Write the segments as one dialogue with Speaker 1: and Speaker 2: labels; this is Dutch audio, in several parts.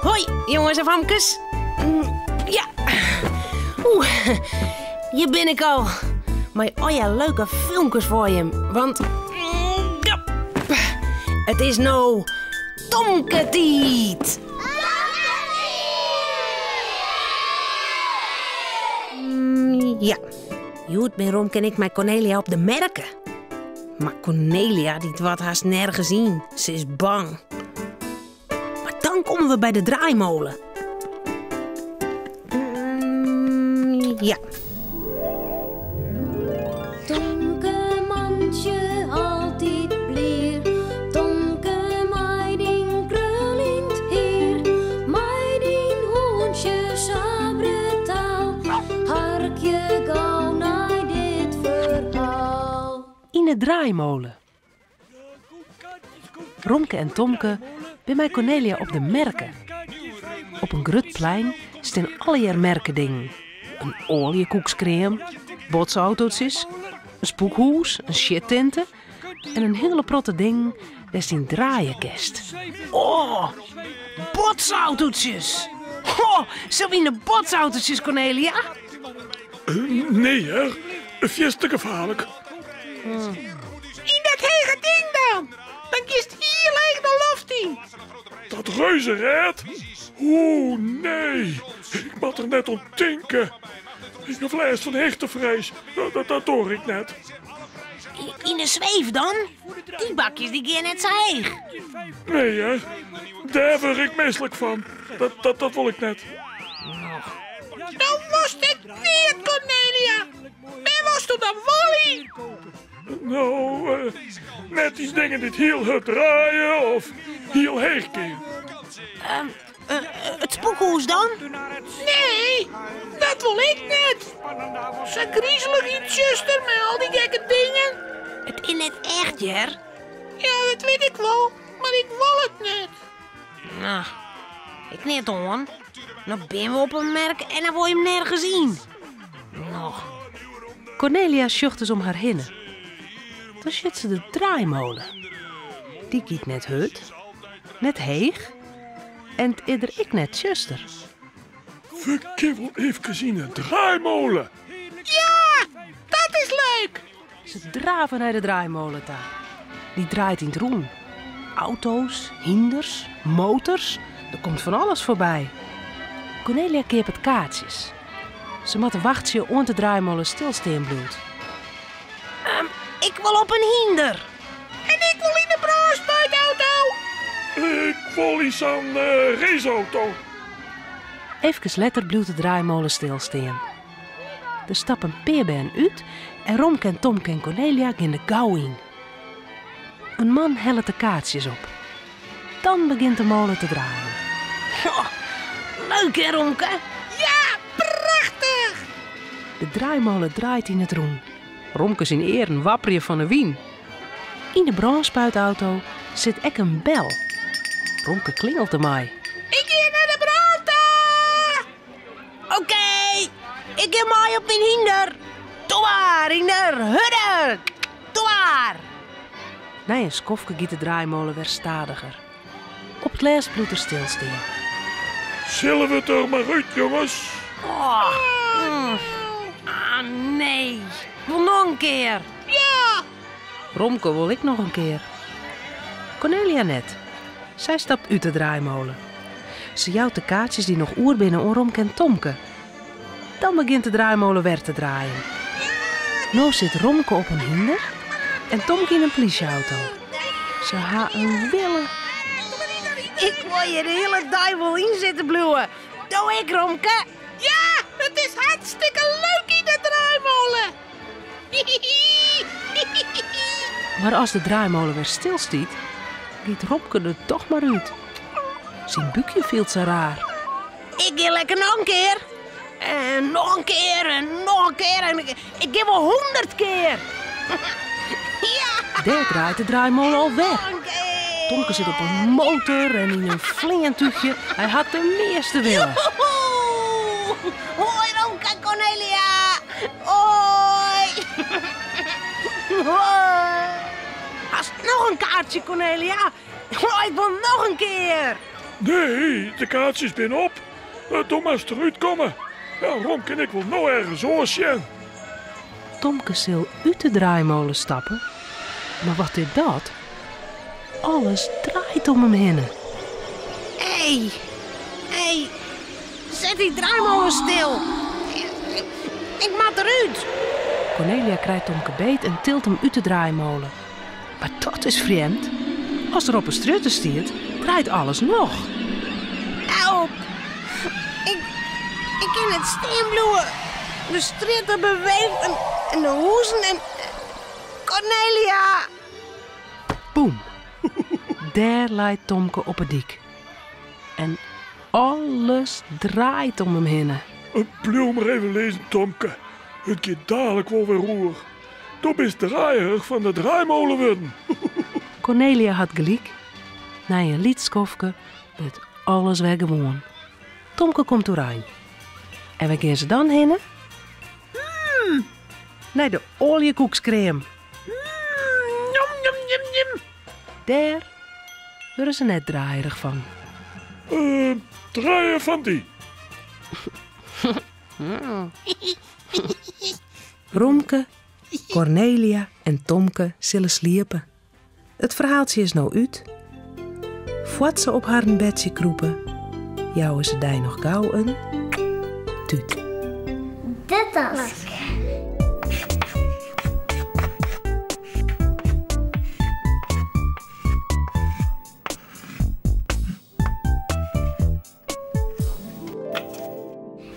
Speaker 1: Hoi, jongens en famkes. Ja. Hier ben ik al. Maar leuke filmpjes voor je. Want... ja. Het is nou... Tomketiet. Ja. Joet ben Rom ken ik met Cornelia op de merken. Maar Cornelia die wordt haast nergens zien. Ze is bang. Maar dan komen we bij de draaimolen. Ja.
Speaker 2: Tomke mandje altijd blier. Tomke meiding krulint heer. Meiding hoentje sabretaal. Harkje gauw naar dit verhaal.
Speaker 3: In de draaimolen. Romke en Tomke bij mij Cornelia op de merken. Op een grutplein staan allegaar merkendingen. Een oliekoekscream, botsautootjes, een spoekhoes, een shittenten en een hele protte ding daar staan draaienkest. Oh, botsautootjes! Oh, zo in de botsautootjes, Cornelia?
Speaker 4: Nee, hè? Vies te gevaarlijk.
Speaker 1: In dat hege ding dan! Dan kiest hier leeg de loft in.
Speaker 4: Dat reuzenrad? Oeh, nee. Ik moet er net om tinken. Ik heb vlees van hechtenvrees. Dat hoor ik net.
Speaker 1: In de zweef dan? Die bakjes die gaan net zo heeg.
Speaker 4: Nee, hè? Daar word ik misselijk van. Dat wil ik net.
Speaker 1: Dan was het niet, Cornelia. Ben was toen dan Wally?
Speaker 4: Nou, net die dingen die heel hard draaien of heel heeg keer.
Speaker 1: Het spoekhoes dan? Nee, dat wil ik net. Zo griezelig iets, zuster, met al die gekke dingen. Het is net echt, Jer. Ja, dat weet ik wel, maar ik wil het net. Nou, ik net hoor. Dan ben we op een merk en dan wil je hem nergens zien. Nog.
Speaker 3: Cornelia sjocht dus om haar hinnen. Dan zit ze de draaimolen. Die giet net hut, net heeg en ieder ik net zuster.
Speaker 4: We kunnen wel even zien een draaimolen.
Speaker 1: Ja, dat is leuk.
Speaker 3: Ze draven naar de draaimolen daar. Die draait in het roen. Auto's, hinders, motors, er komt van alles voorbij. Cornelia keert het kaartjes. Ze moet wachten om de draaimolen stilstaan bloed.
Speaker 1: Ik wil op een hinder. En ik wil in de braanspuitauto.
Speaker 4: Ik wil iets aan raceauto.
Speaker 3: Even later bloed de draaimolen stilstaan. Er stappen Peerben uit en Romke en Tomke en Cornelia gaan de gauw in. Een man helpt de kaartjes op. Dan begint de molen te draaien.
Speaker 1: Oh, leuk hè, Romke? Ja, prachtig.
Speaker 3: De draaimolen draait in het roen. Romke zijn eer wapperje van de wien. In de braanspuitauto zit ek een bel. Romke klingelt ermee.
Speaker 1: Ik ga naar de brandta. Oké, ik ga mij op mijn hinder. Doe maar, hinder, hudder. Doe maar.
Speaker 3: Na een skofke giet de draaimolen weer stadiger. Op het laatst bloed er stilstaan.
Speaker 4: Zullen we het er maar uit, jongens?
Speaker 1: Oh. Ah, nee. Wil nog een keer. Ja.
Speaker 3: Romke wil ik nog een keer. Cornelia net. Zij stapt uit de draaimolen. Ze jouwt de kaartjes die nog oer binnen om Romke en Tomke. Dan begint de draaimolen weer te draaien. Nu zit Romke op een hinder en Tomke in een politieauto. Ze ha een willen.
Speaker 1: Ik wil je de hele duivel in zitten bluwen. Doe ik, Romke. Ja, het is hartstikke leuk in de draaimolen.
Speaker 3: Maar als de draaimolen weer stilstiet, giet Romke er toch maar uit. Zijn buikje viel zo raar.
Speaker 1: Ik ga lekker nog een keer. En nog een keer en nog een keer. En ik geef wel 100 keer. Ja.
Speaker 3: Daar draait de draaimolen al weg.
Speaker 1: Nog een keer.
Speaker 3: Tomke zit op een motor en in een flingentuigje. Hij had de meeste willen.
Speaker 1: Joehoe. Hoi Romke en Cornelia. Hoi. Hoi. Hast nog een kaartje, Cornelia? Oh, ik wil nog een keer.
Speaker 4: Nee, de kaartjes zijn op. Doe maar eens eruit komen. Ja, Romke en ik wil nou ergens oorsjen.
Speaker 3: Tomke zal uit de draaimolen stappen. Maar wat is dat? Alles draait om hem heen.
Speaker 1: Hé, zet die draaimolen stil. Ik mag eruit.
Speaker 3: Cornelia krijgt Tomke beet en tilt hem uit de draaimolen. Maar dat is vreemd. Als er op een strutte stiert, draait alles nog.
Speaker 1: Help. Ik kan het steenbloeien. De stritten beweegt en de hoezen en... Cornelia!
Speaker 3: Boem. Daar lijkt Tomke op het dik. En alles draait om hem heen.
Speaker 4: Blijf maar even lezen, Tomke. Het gaat dadelijk wel weer roer. Du bist draaierig van de draaimolen worden.
Speaker 3: Cornelia had gelijk. Na een liedskofke werd alles weer gewoon. Tomke komt doorheen. En waar gaan ze dan heen? Naar de oliekoekscrème.
Speaker 1: Njom, njom, njom, njom.
Speaker 3: Daar worden ze net draaierig van.
Speaker 4: Draaien van die.
Speaker 3: Romke, Cornelia en Tomke zullen sliepen. Het verhaaltje is nou uit. Voordat ze op haar bedje kroepen, jouwen ze die nog gauw een tuut.
Speaker 2: Dit was.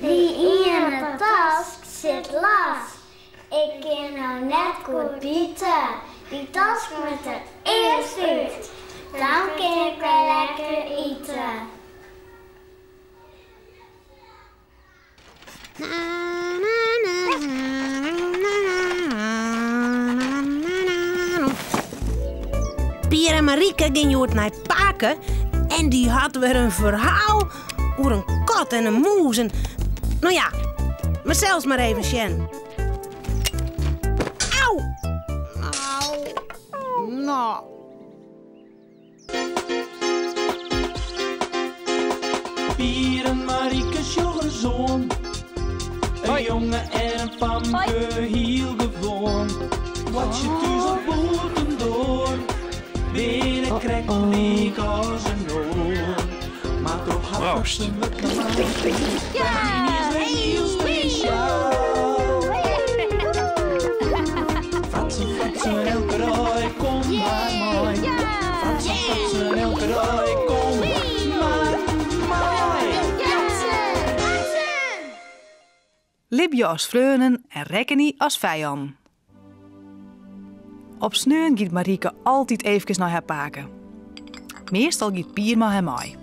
Speaker 2: Die ene tas zit los. Ik kan nou net goed bieten. Die tas moet er eerst uit. Dan kan ik wel lekker eten.
Speaker 1: Pier en Marieke gingen uit naar het paken en die had weer een verhaal over een kat en een moes. En... Nou ja, maar zelfs maar even, Sjen. Auw! Nou.
Speaker 5: Pier en Marieke's jongezoon. Een jongen en een pamke heel gewoon. Wat je thuis op boten door. Binnen krijgt leek als een oor. Maar toch had ze met de man. Ja, die is heel speciaal. Fratsen, elke rij, kom maar mooi. Fratsen, elke rij, kom maar mooi.
Speaker 6: Libje als vreunen en Rekkenie als vijand. Op sneun gaat Marieke altijd even naar haar paken. Meestal gaat Pier maar hem mee.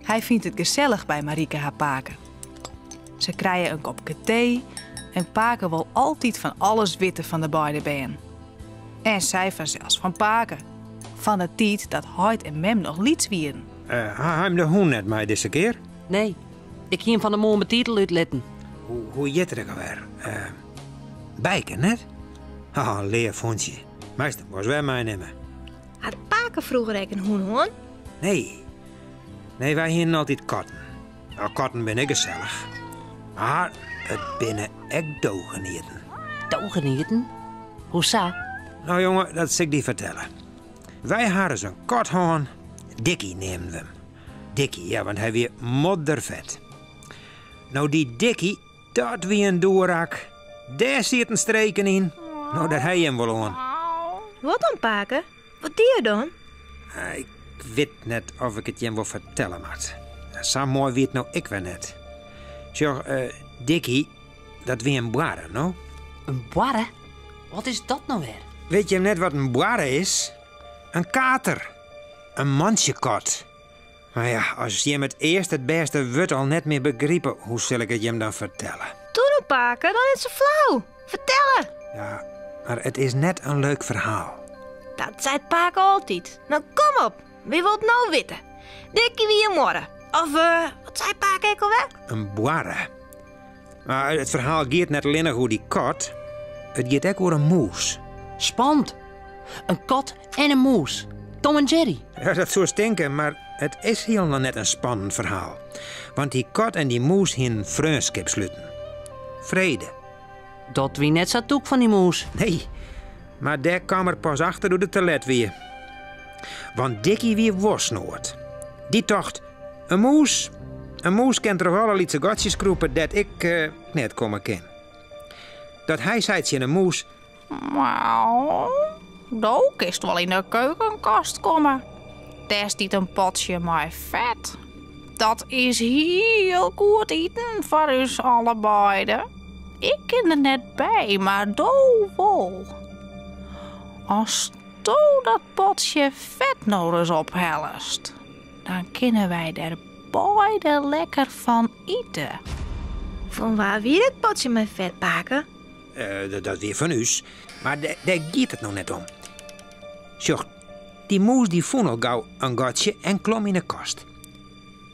Speaker 6: Hij vindt het gezellig bij Marieke haar paken. Ze krijgen een kopje thee en paken wel altijd van alles witte van de beide been. En zij vanzelfs van paken. Van de tijd dat Heid en Mem nog lieds wieren.
Speaker 7: Hem de hoen net mij deze keer?
Speaker 8: Nee, ik ging hem van de morgen mijn titel uitletten.
Speaker 7: Hoe jetterig alweer? Bijken net? Leerfondje. Meestal was wij mij nemen.
Speaker 9: Had paken vroeger ook een hoen?
Speaker 7: Nee, wij hier altijd katten. Nou, katten ben ik gezellig. Maar het binnen echt dogenieten.
Speaker 8: Dogenieten? Hoe sa?
Speaker 7: Nou jongen, dat zal ik die vertellen. Wij hadden zo'n kathoorn. Dikkie neemden we hem. Dikkie, ja, want hij weer moddervet. Nou, die Dikkie, dat wie een doorrak. Daar zit een streken in. Nou, dat hij hem wel aan.
Speaker 9: Wat dan, paken? Wat doe je dan?
Speaker 7: Ik weet net of ik het je wil vertellen, maat. Zo mooi weet nou ik wel net. Zeg, Dikkie, dat wie een boarre, nou?
Speaker 8: Een boarre? Wat is dat nou weer?
Speaker 7: Weet je net wat een boarre is? Een kater. Een mansjekat. Maar ja, als je hem het eerst het beste wordt al net meer begrepen, hoe zal ik het je hem dan vertellen?
Speaker 9: Doe dan, paken, dan is ze flauw. Vertellen.
Speaker 7: Ja, maar het is net een leuk verhaal.
Speaker 9: Dat zei het paken altijd. Nou, kom op. Wie wilt nou weten? Dikkie wie een morgen. Of, wat zei paken ik alweer?
Speaker 7: Een boarre. Maar het verhaal gaat net alleen nog hoe die kat. Het gaat ook over een moes.
Speaker 8: Spannend. Een kat en een moes. Tom en Jerry.
Speaker 7: Ja, dat zou stinken, maar het is heel nog net een spannend verhaal. Want die kat en die moes hun vriendschap sluiten. Vrede.
Speaker 8: Dat wie net zo toek van die moes.
Speaker 7: Nee, maar daar kwam er pas achter door de toilet weer. Want Dikkie weer worstnoord. Die dacht, een moes kent toch alle lietse gotjes kroepen dat ik net komen kan. Dat hij zei in een moes.
Speaker 9: Nou, nou kist wel in de keukenkast komen. Daar stiet een potje met vet. Dat is heel goed eten voor ons allebei. Ik ken er net bij, maar doe wel. Als doe dat potje vet nou eens ophellest, dan kunnen wij er beide lekker van eten.
Speaker 1: Van waar wie het potje met vet pakken?
Speaker 7: Dat weer van us. Maar daar gaat het nog net om. Sjoch, die moes die vond al gauw een gatje en klom in de kast.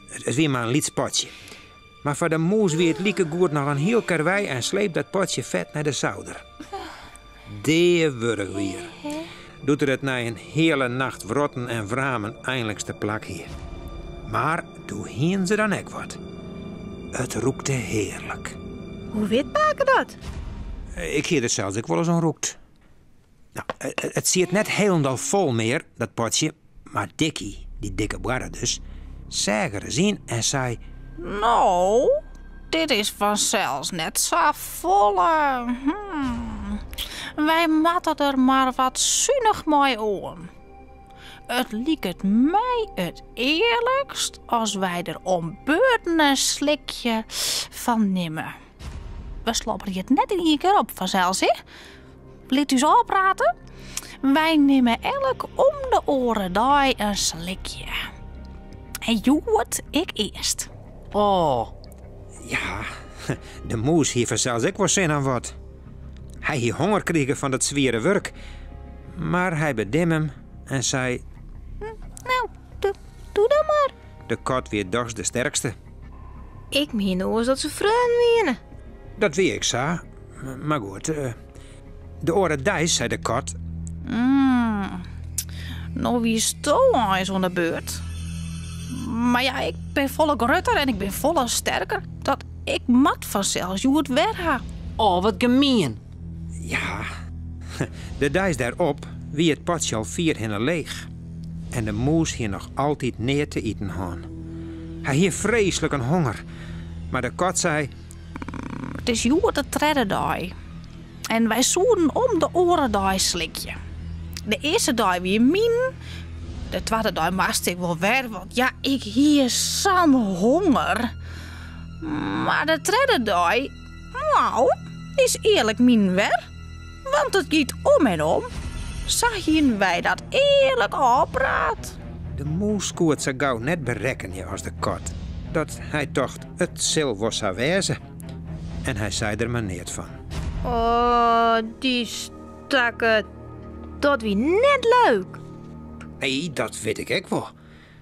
Speaker 7: Het is weer maar een liet potje. Maar voor de moes weer het lieke goed nog een heel karwei en sleept dat potje vet naar de zouder. Die wurg weer. Doet er het na een hele nacht wrotten en vramen eindelijkste plak hier. Maar toen hien ze dan ook wat. Het roekte heerlijk.
Speaker 1: Hoe weet paken dat?
Speaker 7: Ik heer het zelfs ook wel eens aan roekt. Nou, het zit net helemaal vol meer, dat potje. Maar Dikkie, die dikke barre dus, zag er eens in en zei...
Speaker 9: Nou, dit is vanzelfs net zo volle. Wij matten er maar wat zuinig mooi aan. Het liek het mij het eerlijkst als wij er om beurten een slikje van nemen. We slobberen het net in één keer op vanzelfs, hè? Liet u zo praten? Wij nemen elk om de oren daar een slikje. En joet ik eerst.
Speaker 8: Oh.
Speaker 7: Ja, de moes hier vanzelfs ook wel zin aan wat. Hij hier honger kregen van dat zware werk. Maar hij bedem hem en zei...
Speaker 1: Nou, doe dan maar.
Speaker 7: De kat weer dags de sterkste.
Speaker 1: Ik meen nou eens dat ze vreun winnen.
Speaker 7: Dat weet ik, sa. Maar goed, de oren dijs, zei de kat.
Speaker 9: Nou, wie is toch eens aan de beurt? Maar ja, ik ben volle grutter en ik ben volle sterker. Dat ik mat vanzelfs hoe het werkt.
Speaker 8: Oh, wat gemeen.
Speaker 7: Ja, de dijs daarop wie het potje al 4 hinnen leeg. En de moes hier nog altijd neer te eten gaan. Hij hier vreselijk een honger. Maar de kat zei...
Speaker 9: Het is joer de tredde dag. En wij zouden om de oren dag slikje. De eerste dag weer min. De tweede dag moest ik wel weer, want ja, ik hier zo'n honger. Maar de derde dag, nou, is eerlijk min weer. Want het gaat om en om. Zagen wij dat eerlijk opraad.
Speaker 7: De moes kon het zo gauw net berekken ja, als de kat. Dat hij dacht, het zal was zou wezen. En hij zei er maar niet van.
Speaker 1: Oh, die stakke. Dat wie net leuk.
Speaker 7: Nee, dat weet ik ook wel.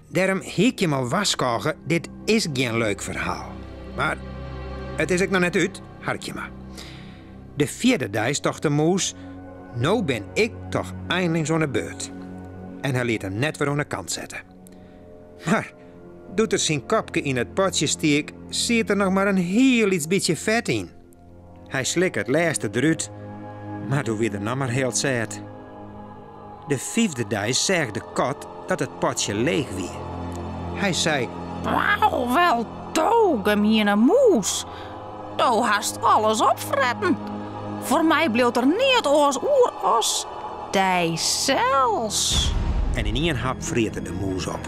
Speaker 7: Daarom hiek je maar waskogen, dit is geen leuk verhaal. Maar het is ik nog net uit, hartje maar. De 4e dag dacht de moes, nou ben ik toch eindelijk zo'n beurt. En hij liet hem net weer aan de kant zetten. Maar doet er zijn kopje in het potje steek, zit er nog maar een heel iets beetje vet in. Hij slikt het laatste eruit, maar toen weer nog maar heel zet. De 5e dag zag de kat dat het potje leeg weer. Hij zei...
Speaker 9: Wauw, wel dogen hier een moes. Doe haast alles opfretten. Voor mij bleef er niet als oeros. Die zelfs.
Speaker 7: En in één hap vreette de moes op.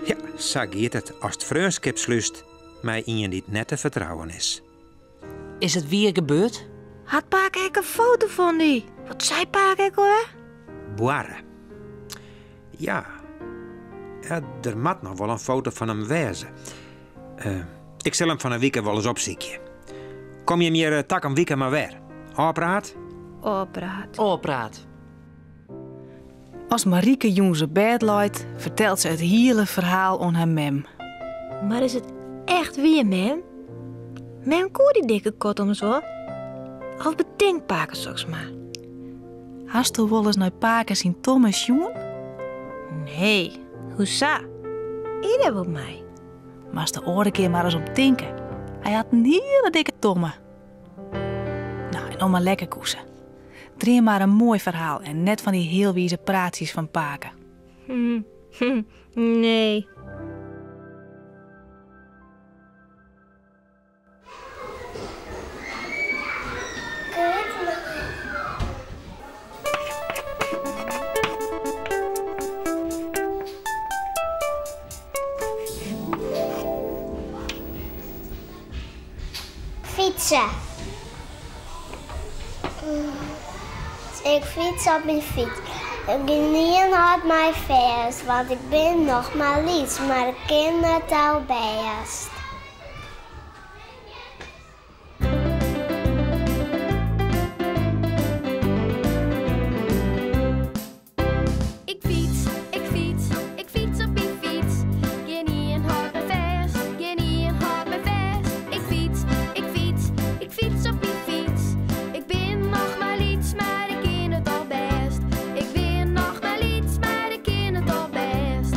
Speaker 7: Ja, zo gaat het als het vriendschap slust, maar iemand die het net te vertrouwen is.
Speaker 8: Is het weer gebeurd?
Speaker 1: Had Paak ik een foto van die? Wat zei Paak ik hoor?
Speaker 7: Boarre. Ja, er moet nog wel een foto van hem wezen. Ik zal hem van een week wel eens opzoeken. Kom je meer tak een week maar weer? Opraad?
Speaker 8: Opraad.
Speaker 6: Als Marieke jong zijn bed leidt, vertelt ze het hele verhaal aan haar mem.
Speaker 1: Maar is het echt weer mem? Mem koer die dikke kot om zo? Of bedenkt Paken straks maar?
Speaker 6: Hast u wel eens naar Paken zien Thomas jongen?
Speaker 9: Nee, hoesa?
Speaker 1: Ieder wil mij.
Speaker 6: Maar de oren keer maar eens om tinken. Hij had een hele dikke tomme. Nou, en om maar lekker koesen. Drieën maar een mooi verhaal en net van die heel wieze praatjes van Paken.
Speaker 1: Nee.
Speaker 2: Fietsen. Ik fiets op mijn fiets. Ik ben niet hard mijn vers, want ik ben nog maar iets, maar ik ken het al best.
Speaker 10: Ik fiets op mijn fiets. Geen niet hard mijn vers, geen niet hard mijn vers. Ik fiets op mijn fiets. Ik ben nog maar iets, maar ik ken het al best. Ik ben nog maar iets, maar ik ken het al best.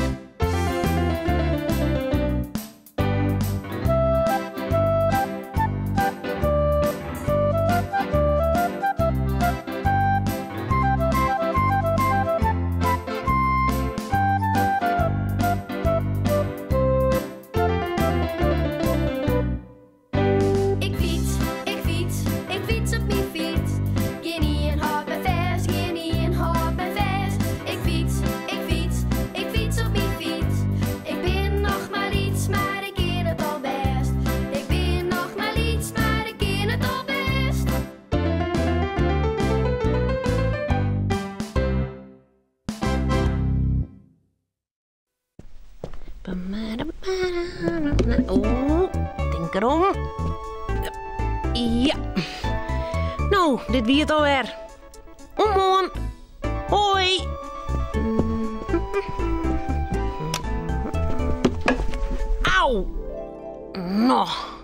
Speaker 10: Ik fiets op mijn fiets. Geen niet hard mijn vers, geen niet hard mijn vers. Ik fiets op mijn fiets. Ik ben nog maar iets, maar ik ken het al best. Ik ben nog maar iets, maar ik ken het al best.
Speaker 1: Oeh, denk erom. Ja. Nou, dit wie het alweer. Omhoorn. Hoi. Auw. Nog.